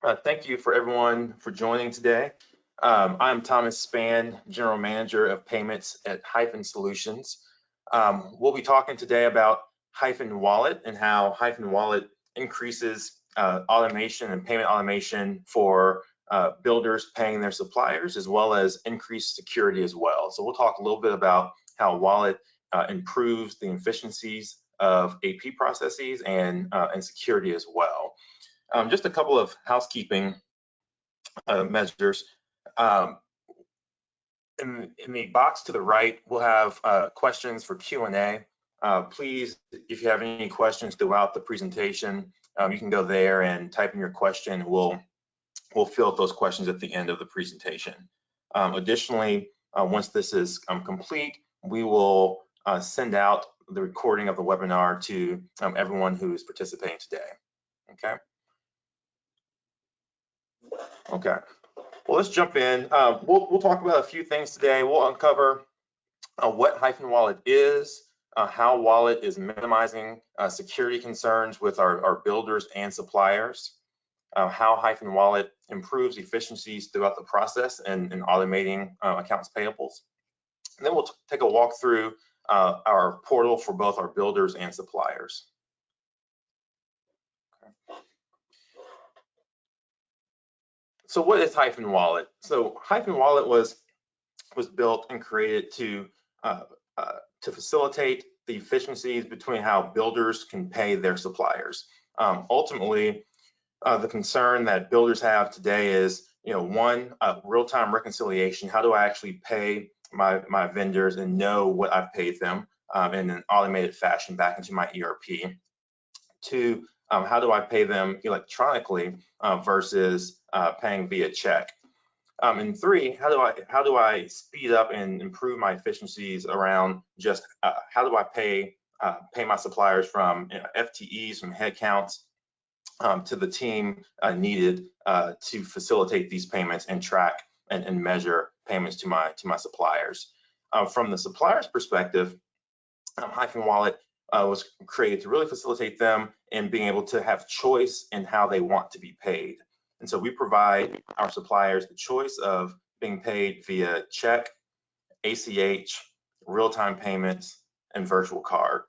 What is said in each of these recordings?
Thank you for everyone for joining today. I'm Thomas Spann, General Manager of Payments at Hyphen Solutions. We'll be talking today about Hyphen Wallet and how Hyphen Wallet increases automation and payment automation for builders paying their suppliers, as well as increased security as well. So we'll talk a little bit about how Wallet improves the efficiencies of AP processes and security as well. Just a couple of housekeeping measures. In the box to the right, we'll have questions for Q&A. Please, if you have any questions throughout the presentation, you can go there and type in your question. We'll fill out those questions at the end of the presentation. Additionally, once this is complete, we will send out the recording of the webinar to everyone who is participating today. Okay. Okay, well, let's jump in. We'll talk about a few things today. We'll uncover what Hyphen Wallet is, how Wallet is minimizing security concerns with our builders and suppliers, how Hyphen Wallet improves efficiencies throughout the process and automating accounts payables. And then we'll take a walk through our portal for both our builders and suppliers. So what is Hyphen Wallet? So Hyphen Wallet was built and created to facilitate the efficiencies between how builders can pay their suppliers. Ultimately, the concern that builders have today is, one, real-time reconciliation. How do I actually pay my vendors and know what I've paid them in an automated fashion back into my ERP? Two, how do I pay them electronically versus paying via check? And three, how do I speed up and improve my efficiencies around just how do I pay my suppliers from FTEs, from headcounts to the team needed to facilitate these payments and track and measure payments to my suppliers. From the supplier's perspective, Hyphen Wallet was created to really facilitate them in being able to have choice in how they want to be paid. And so we provide our suppliers the choice of being paid via check, ACH, real-time payments, and virtual card.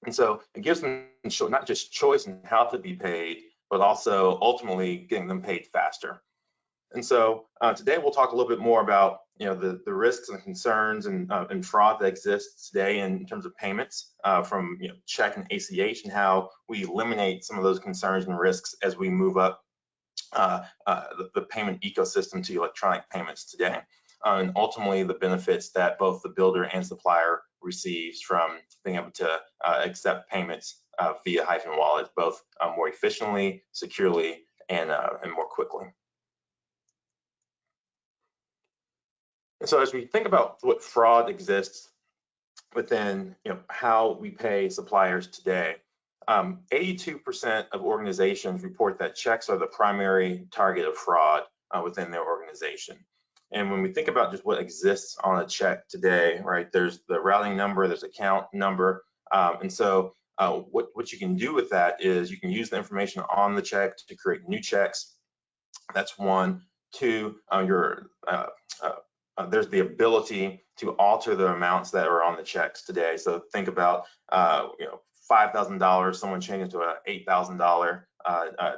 And so it gives them not just choice in how to be paid, but also ultimately getting them paid faster. And so today we'll talk a little bit more about the risks and concerns and fraud that exists today in terms of payments from check and ACH, and how we eliminate some of those concerns and risks as we move up the payment ecosystem to electronic payments today, and ultimately the benefits that both the builder and supplier receives from being able to accept payments via Hyphen Wallet, both more efficiently, securely, and more quickly. And so as we think about what fraud exists within how we pay suppliers today, 82% of organizations report that checks are the primary target of fraud within their organization. And when we think about just what exists on a check today, right, there's the routing number, there's account number, and so what you can do with that is you can use the information on the check to create new checks. That's one. Two, there's the ability to alter the amounts that are on the checks today. So think about $5,000, someone changing to an $8,000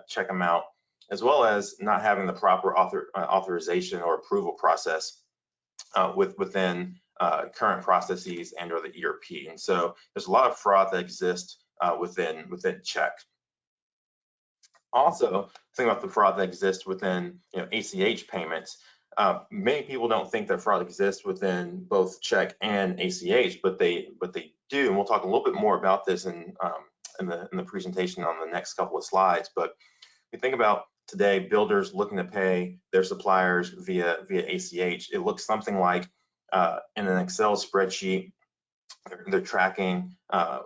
check amount, as well as not having the proper authorization or approval process within current processes and or the ERP. And so there's a lot of fraud that exists within check. Also, think about the fraud that exists within ACH payments. Many people don't think that fraud exists within both check and ACH, but they do, and we'll talk a little bit more about this in the presentation on the next couple of slides. But we think about today builders looking to pay their suppliers via ACH. It looks something like in an Excel spreadsheet, they're tracking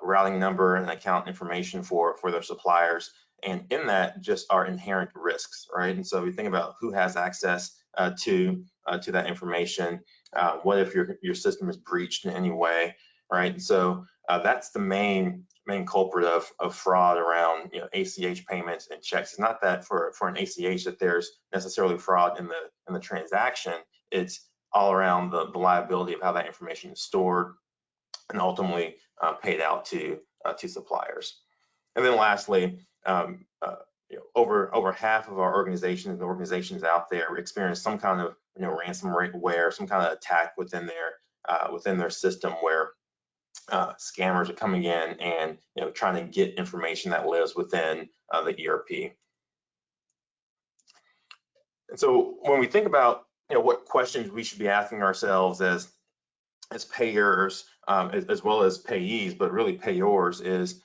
routing number and account information for their suppliers, and in that just are inherent risks, right? And so we think about who has access to that information. What if your system is breached in any way, right? And so that's the main main culprit of fraud around ACH payments and checks. It's not that for an ACH that there's necessarily fraud in the transaction. It's all around the liability of how that information is stored and ultimately paid out to suppliers. And then lastly, over half of our organizations and organizations out there experience some kind of ransomware, some kind of attack within their system where scammers are coming in and trying to get information that lives within the ERP. And so when we think about what questions we should be asking ourselves as payers as well as payees, but really payors, is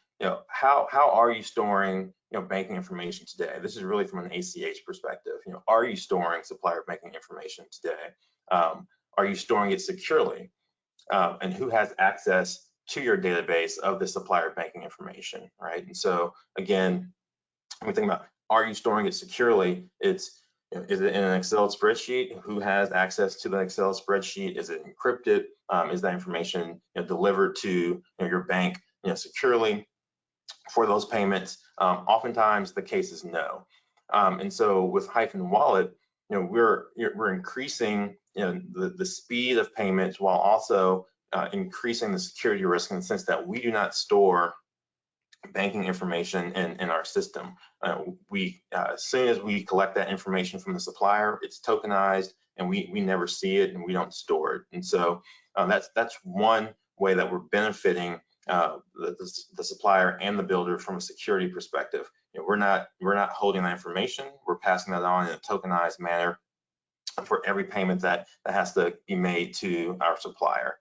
how are you storing banking information today? This is really from an ACH perspective. Are you storing supplier banking information today? Are you storing it securely? And who has access to your database of the supplier banking information, right? And so again, when we think about are you storing it securely, it's is it in an Excel spreadsheet? Who has access to the Excel spreadsheet? Is it encrypted? Is that information delivered to your bank securely for those payments? Oftentimes the case is no. And so with Hyphen Wallet, we're increasing the speed of payments while also increasing the security risk in the sense that we do not store banking information in our system. As soon as we collect that information from the supplier, it's tokenized and we never see it and we don't store it. And so that's one way that we're benefiting the supplier and the builder from a security perspective. We're not holding that information. We're passing that on in a tokenized manner for every payment that has to be made to our supplier.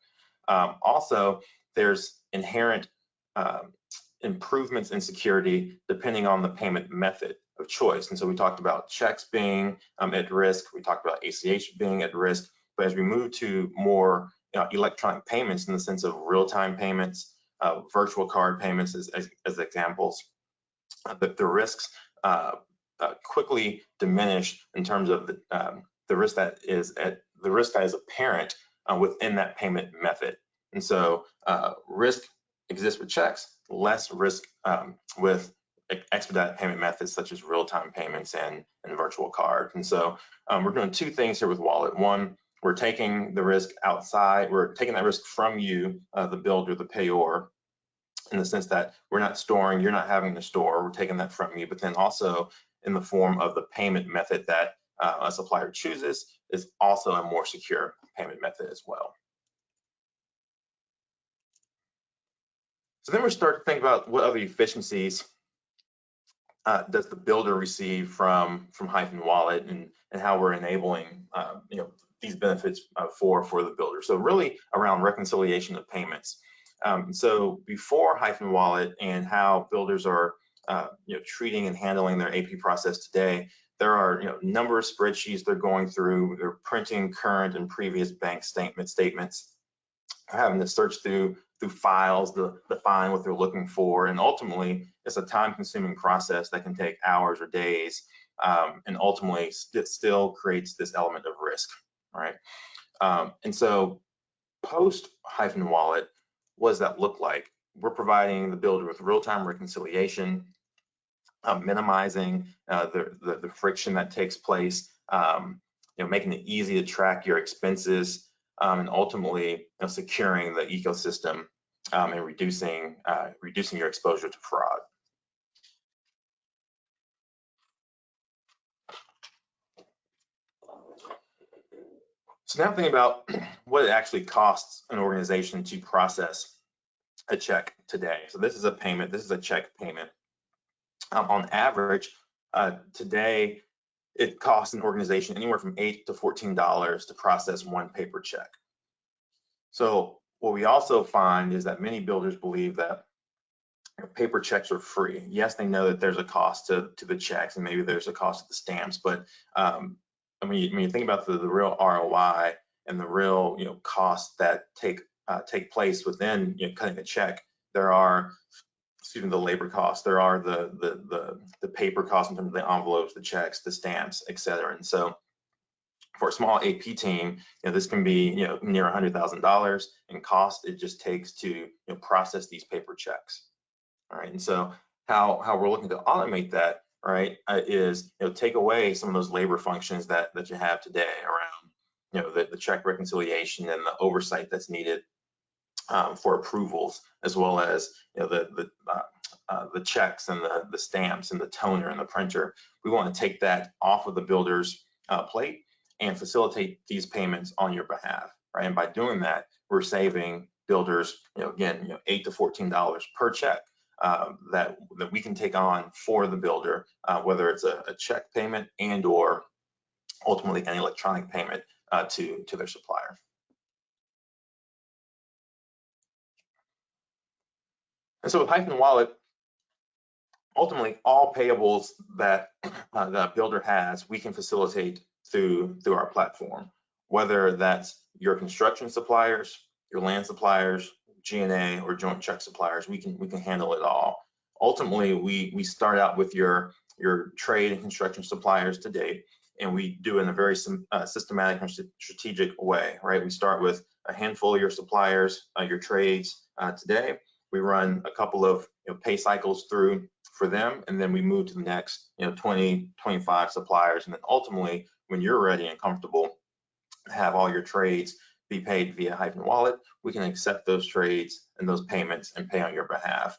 Also, there's inherent improvements in security depending on the payment method of choice. And so we talked about checks being at risk. We talked about ACH being at risk. But as we move to more electronic payments in the sense of real-time payments, virtual card payments as examples, the risks quickly diminish in terms of the risk that is apparent within that payment method. And so risk exists with checks, less risk with expedited payment methods such as real-time payments and virtual card. And so we're doing two things here with Wallet. One, we're taking the risk outside, we're taking that risk from you, the builder, the payor, in the sense that we're not storing, you're not having to store, we're taking that from you, but then also in the form of the payment method that a supplier chooses is also a more secure payment method as well. So then we start to think about what other efficiencies does the builder receive from Hyphen Wallet and how we're enabling these benefits for the builder. So really around reconciliation of payments. So before Hyphen Wallet and how builders are treating and handling their AP process today, there are a number of spreadsheets they're going through. They're printing current and previous bank statements. They're having to search through files to find what they're looking for, and ultimately it's a time-consuming process that can take hours or days, and ultimately it still creates this element of risk, right? And so post Hyphen Wallet, what does that look like? We're providing the builder with real-time reconciliation, minimizing the friction that takes place, making it easy to track your expenses, and ultimately securing the ecosystem and reducing your exposure to fraud. So now thinking about what it actually costs an organization to process a check today. So this is a payment, this is a check payment. On average, today, it costs an organization anywhere from $8 to $14 to process one paper check. So what we also find is that many builders believe that paper checks are free. Yes, they know that there's a cost to the checks and maybe there's a cost to the stamps, but when you think about the real ROI and the real costs that take place within cutting a check, there are the labor costs, there are the paper costs in terms of the envelopes, the checks, the stamps, etc. And so for a small AP team, this can be near $100,000 in cost. It just takes to process these paper checks. All right, and so how we're looking to automate that, right, is take away some of those labor functions that you have today around the check reconciliation and the oversight that's needed for approvals, as well as the checks and the stamps and the toner and the printer. We want to take that off of the builder's plate and facilitate these payments on your behalf, right? And by doing that, we're saving builders, again, $8 to $14 per check that we can take on for the builder, whether it's a check payment and or ultimately an electronic payment to their supplier. And so with Hyphen Wallet, ultimately all payables that the builder has, we can facilitate through our platform, whether that's your construction suppliers, your land suppliers, G&A, or joint check suppliers. We can handle it all. Ultimately, we start out with your trade and construction suppliers to date, and we do it in a very systematic and strategic way, right? We start with a handful of your suppliers, your trades today. We run a couple of pay cycles through for them, and then we move to the next 20, 25 suppliers, and then ultimately, when you're ready and comfortable to have all your trades be paid via Hyphen Wallet, we can accept those trades and those payments and pay on your behalf.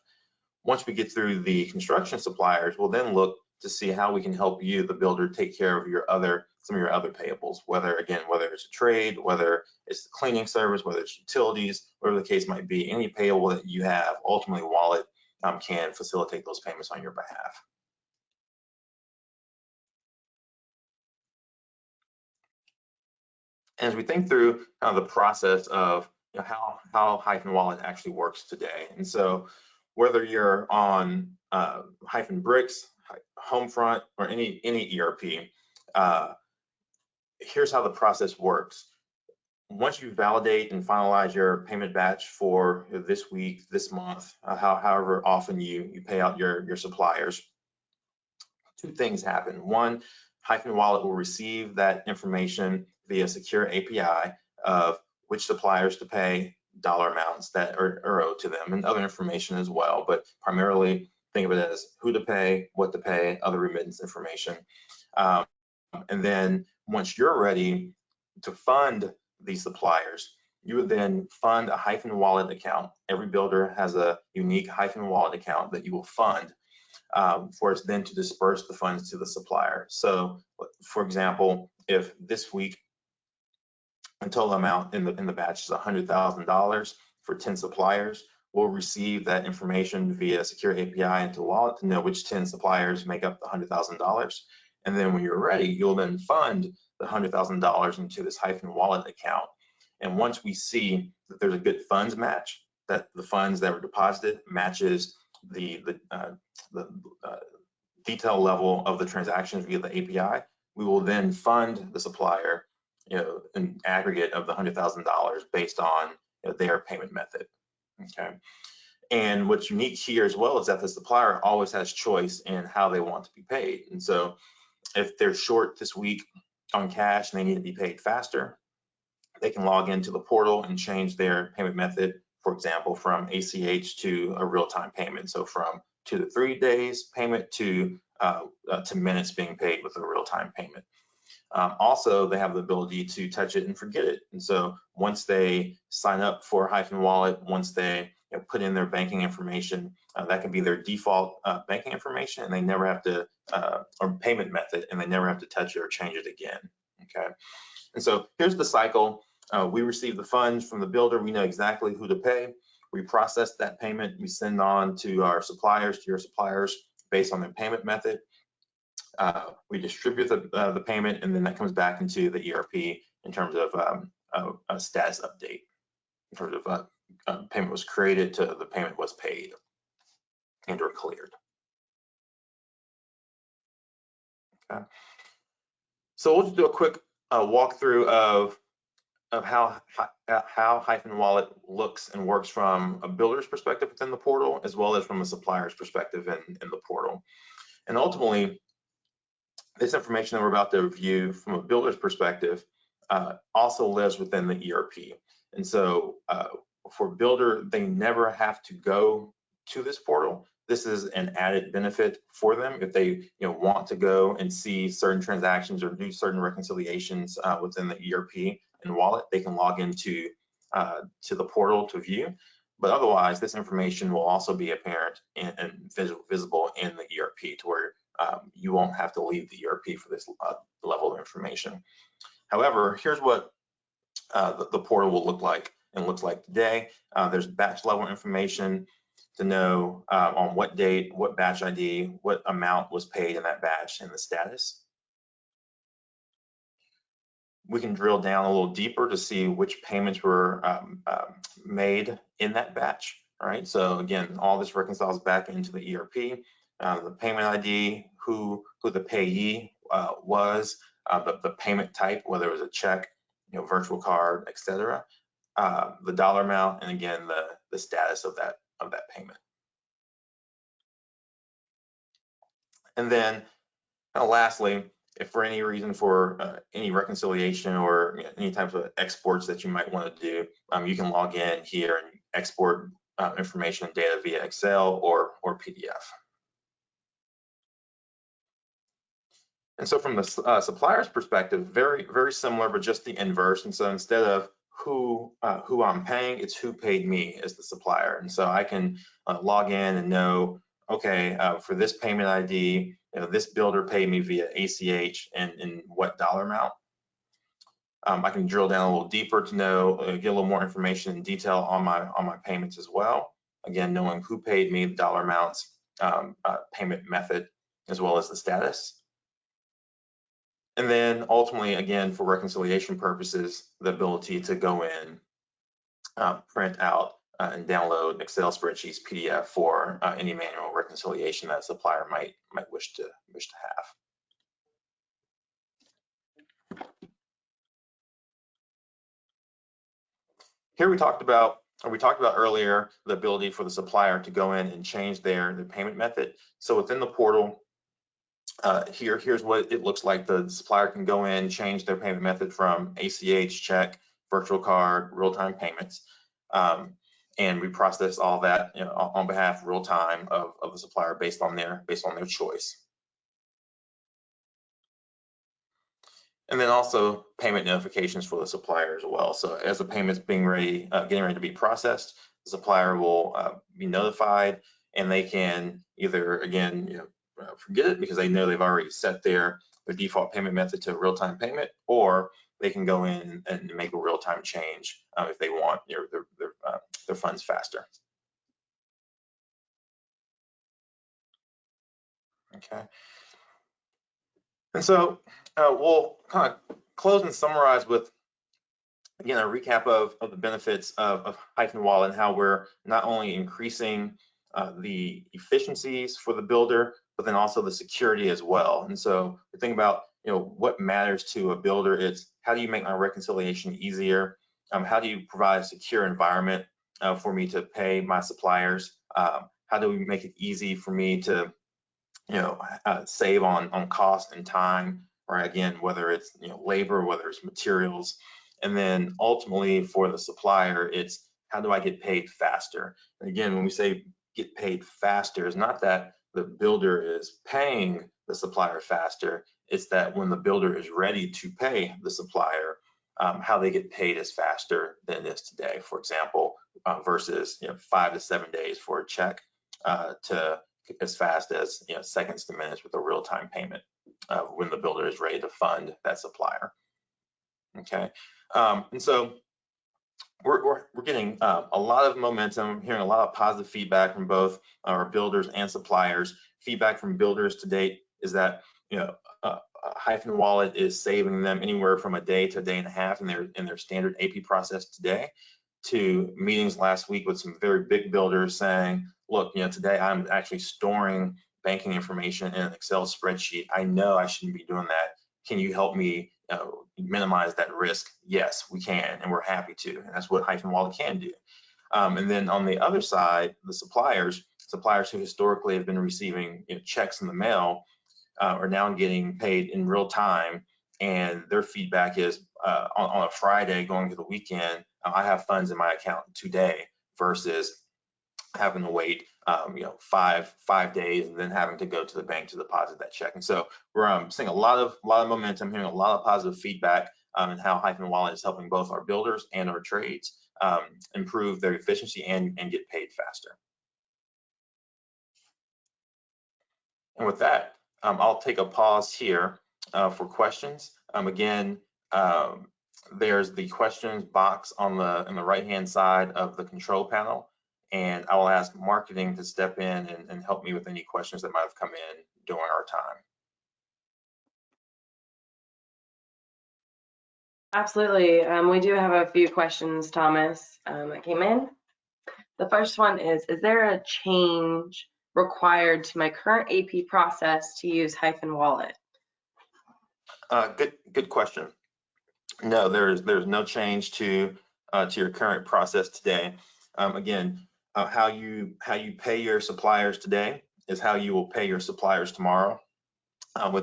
Once we get through the construction suppliers, we'll then look to see how we can help you, the builder, take care of some of your other payables, whether it's a trade, whether it's the cleaning service, whether it's utilities, whatever the case might be. Any payable that you have, ultimately Wallet can facilitate those payments on your behalf. And as we think through the process of how Hyphen Wallet actually works today, and so whether you're on Hyphen Bricks, Homefront, or any ERP, here's how the process works. Once you validate and finalize your payment batch for this week, this month, however often you pay out your suppliers, two things happen. One, Hyphen Wallet will receive that information via secure API of which suppliers to pay, dollar amounts that are owed to them, and other information as well, but primarily think of it as who to pay, what to pay, other remittance information. And then once you're ready to fund these suppliers, you would then fund a Hyphen Wallet account. Every builder has a unique Hyphen Wallet account that you will fund for us then to disperse the funds to the supplier. So, for example, if this week the total amount in the batch is $100,000 for 10 suppliers, we'll receive that information via secure API into Wallet to know which 10 suppliers make up the $100,000. And then when you're ready, you'll then fund the $100,000 into this Hyphen Wallet account. And once we see that there's a good funds match, that the funds that were deposited matches the detail level of the transactions via the API, we will then fund the supplier an aggregate of the $100,000 based on their payment method. Okay. And what's unique here as well is that the supplier always has choice in how they want to be paid. And so if they're short this week on cash and they need to be paid faster, they can log into the portal and change their payment method, for example, from ACH to a real-time payment. So from 2 to 3 days payment to minutes being paid with a real-time payment. Also, they have the ability to touch it and forget it. And so once they sign up for Hyphen Wallet, once they put in their banking information, that can be their default banking information, and they never have to, or payment method, and they never have to touch it or change it again. Okay. And so here's the cycle. We receive the funds from the builder. We know exactly who to pay. We process that payment. We send on to our suppliers, to your suppliers, based on their payment method. We distribute the payment, and then that comes back into the ERP in terms of a status update, in terms of payment was created to the payment was paid and or cleared. Okay. So we'll just do a quick walkthrough of how Hyphen Wallet looks and works from a builder's perspective within the portal, as well as from a supplier's perspective in the portal. And ultimately, this information that we're about to review from a builder's perspective also lives within the ERP. And so for builder, they never have to go to this portal. this is an added benefit for them if they want to go and see certain transactions or do certain reconciliations within the ERP and wallet. They can log into to the portal to view, but otherwise this information will also be apparent and visible in the ERP to where you won't have to leave the ERP for this level of information. However, here's what the portal will look like and looks like today. There's batch level information to know on what date, what batch ID, what amount was paid in that batch, and the status. We can drill down a little deeper to see which payments were made in that batch. All right, so again, all this reconciles back into the ERP. The payment ID, who the payee was, the payment type, whether it was a check, virtual card, etc. The dollar amount, and again the status of that payment. And then lastly, if for any reason for any reconciliation or any types of exports that you might want to do, you can log in here and export information and data via Excel or PDF. And so from the supplier's perspective, very similar, but just the inverse. And so instead of who I'm paying, it's who paid me as the supplier. And so I can log in and know, okay, for this payment ID, this builder paid me via ACH and in what dollar amount. I can drill down a little deeper to know, get a little more information and detail on my payments as well. Again, knowing who paid me, the dollar amounts, payment method, as well as the status. And then ultimately, again, for reconciliation purposes, the ability to go in, print out and download Excel spreadsheets, PDF for any manual reconciliation that a supplier might wish to have. Here we talked about earlier the ability for the supplier to go in and change their payment method. So within the portal, here's what it looks like. The supplier can go in, change their payment method from ACH, check, virtual card, real-time payments, and we process all that on behalf real-time of the supplier based on their choice. And then also payment notifications for the supplier as well. So as the payment's getting ready to be processed, the supplier will be notified, and they can either again forget it because they know they've already set their default payment method to real-time payment, or they can go in and make a real-time change if they want their funds faster. Okay. And so we'll kind of close and summarize with, again, a recap of the benefits of Hyphen Wallet and how we're not only increasing the efficiencies for the builder, but then also the security as well. And so the thing about what matters to a builder is, how do you make my reconciliation easier? How do you provide a secure environment for me to pay my suppliers? How do we make it easy for me to save on cost and time, or again, whether it's labor, whether it's materials. And then ultimately for the supplier, it's how do I get paid faster? And again, when we say get paid faster, it's not that the builder is paying the supplier faster, it's that when the builder is ready to pay the supplier, how they get paid is faster than it is today. For example, versus 5 to 7 days for a check to as fast as seconds to minutes with a real-time payment when the builder is ready to fund that supplier. Okay, and so we're getting a lot of momentum, hearing a lot of positive feedback from both our builders and suppliers. Feedback from builders to date is that Hyphen Wallet is saving them anywhere from a day to a day and a half in their standard AP process today, to meetings last week with some very big builders saying, look, today I'm actually storing banking information in an Excel spreadsheet. I know I shouldn't be doing that. Can you help me minimize that risk? Yes, we can, and we're happy to. And that's what Hyphen Wallet can do. And then on the other side, the suppliers who historically have been receiving checks in the mail are now getting paid in real time. And their feedback is on a Friday going to the weekend, I have funds in my account today, versus having to wait 5 days, and then having to go to the bank to deposit that check. And so we're seeing a lot of momentum, hearing a lot of positive feedback, and how Hyphen Wallet is helping both our builders and our trades improve their efficiency and get paid faster. And with that, I'll take a pause here for questions. Again, there's the questions box on the right-hand side of the control panel, and I will ask marketing to step in and help me with any questions that might have come in during our time. Absolutely. We do have a few questions, Thomas, that came in. The first one is there a change required to my current AP process to use Hyphen Wallet? Good question. No, there's no change to your current process today. Again, how you pay your suppliers today is how you will pay your suppliers tomorrow.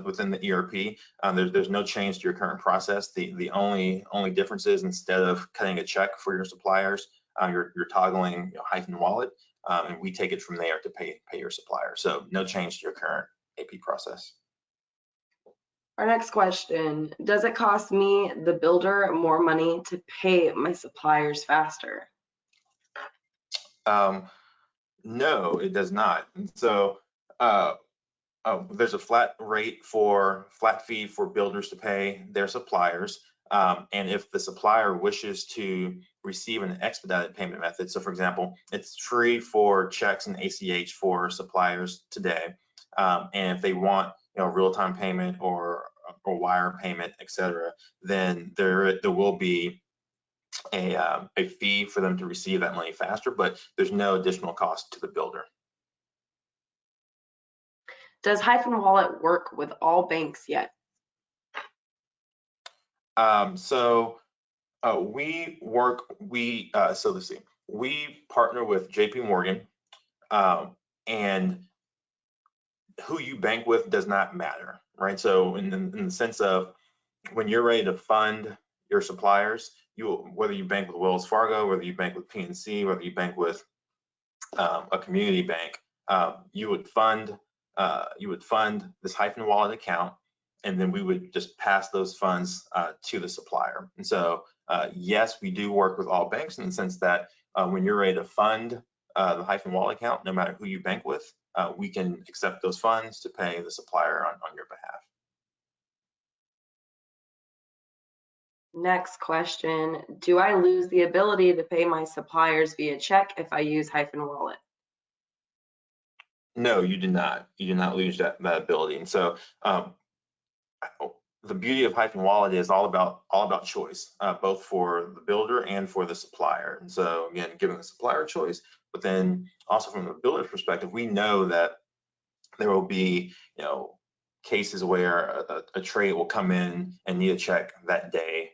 Within the ERP, there's no change to your current process. The only difference is, instead of cutting a check for your suppliers, you're toggling Hyphen Wallet, and we take it from there to pay your supplier. So no change to your current AP process. Our next question, does it cost me, the builder, more money to pay my suppliers faster? No, it does not. And so there's a flat fee for builders to pay their suppliers. And if the supplier wishes to receive an expedited payment method, so for example, it's free for checks and ACH for suppliers today. And if they want real-time payment or wire payment, etc., then there will be a fee for them to receive that money faster, but there's no additional cost to the builder. Does Hyphen Wallet work with all banks yet? So let's see. We partner with JP Morgan, and who you bank with does not matter, right? So in the sense of, when you're ready to fund your suppliers, whether you bank with Wells Fargo, whether you bank with PNC, whether you bank with a community bank, you would fund this Hyphen Wallet account, and then we would just pass those funds to the supplier. And so yes, we do work with all banks, in the sense that when you're ready to fund the Hyphen Wallet account, no matter who you bank with, we can accept those funds to pay the supplier on your behalf. Next question, do I lose the ability to pay my suppliers via check if I use Hyphen Wallet? No, you do not. You do not lose that ability. And so the beauty of Hyphen Wallet is all about choice, both for the builder and for the supplier. And so again, giving the supplier choice, but then also from the builder's perspective, we know that there will be cases where a trade will come in and need a check that day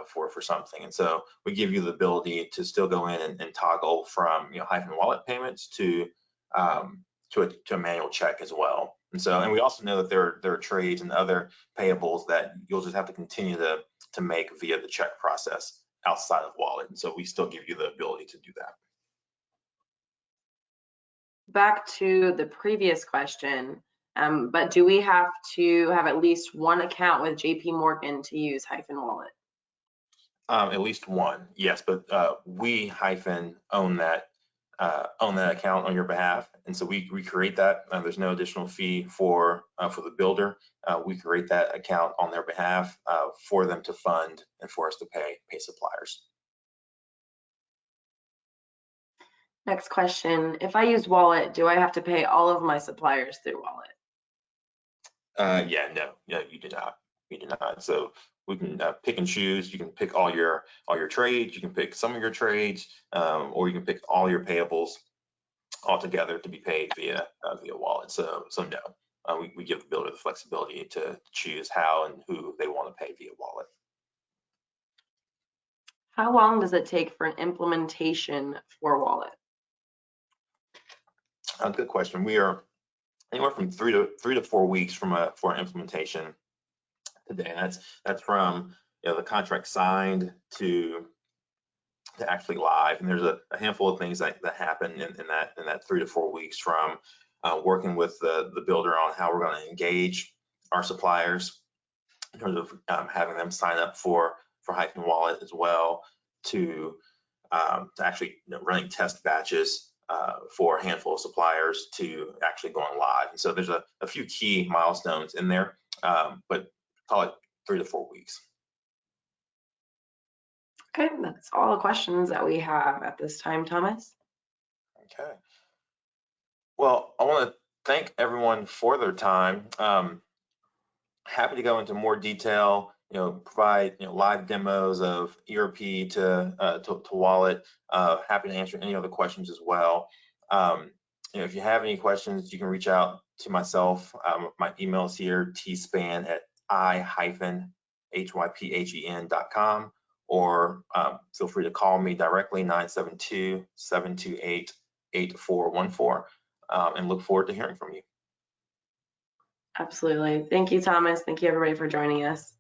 for something. And so we give you the ability to still go in and toggle from Hyphen Wallet payments to a manual check as well. And we also know that there are trades and other payables that you'll just have to continue to make via the check process outside of Wallet. And so we still give you the ability to do that. Back to the previous question, but do we have to have at least one account with JP Morgan to use Hyphen Wallet? At least one, yes, but we Hyphen own that account on your behalf, and so we create that. There's no additional fee for the builder. We create that account on their behalf for them to fund and for us to pay suppliers. Next question, if I use Wallet, do I have to pay all of my suppliers through Wallet? Yeah, no, you do not. You do not. So we can pick and choose. You can pick all your trades. You can pick some of your trades, or you can pick all your payables all together to be paid via Wallet. So no, we give the builder the flexibility to choose how and who they want to pay via Wallet. How long does it take for an implementation for Wallet? Good question. We are anywhere from 3 to 4 weeks for implementation today. That's from the contract signed to actually live. And there's a handful of things that happen in that 3 to 4 weeks, from working with the builder on how we're going to engage our suppliers in terms of having them sign up for Hyphen Wallet, as well, to actually running test batches for a handful of suppliers, to actually going live. And so there's a few key milestones in there, but call it 3 to 4 weeks. Okay, that's all the questions that we have at this time, Thomas. Okay. Well, I want to thank everyone for their time. Happy to go into more detail, provide live demos of ERP to Wallet. Happy to answer any other questions as well. If you have any questions, you can reach out to myself. My email is here, tspan@i-hyphen.com, or feel free to call me directly, 972-728-8414, and look forward to hearing from you. Absolutely. Thank you, Thomas. Thank you, everybody, for joining us.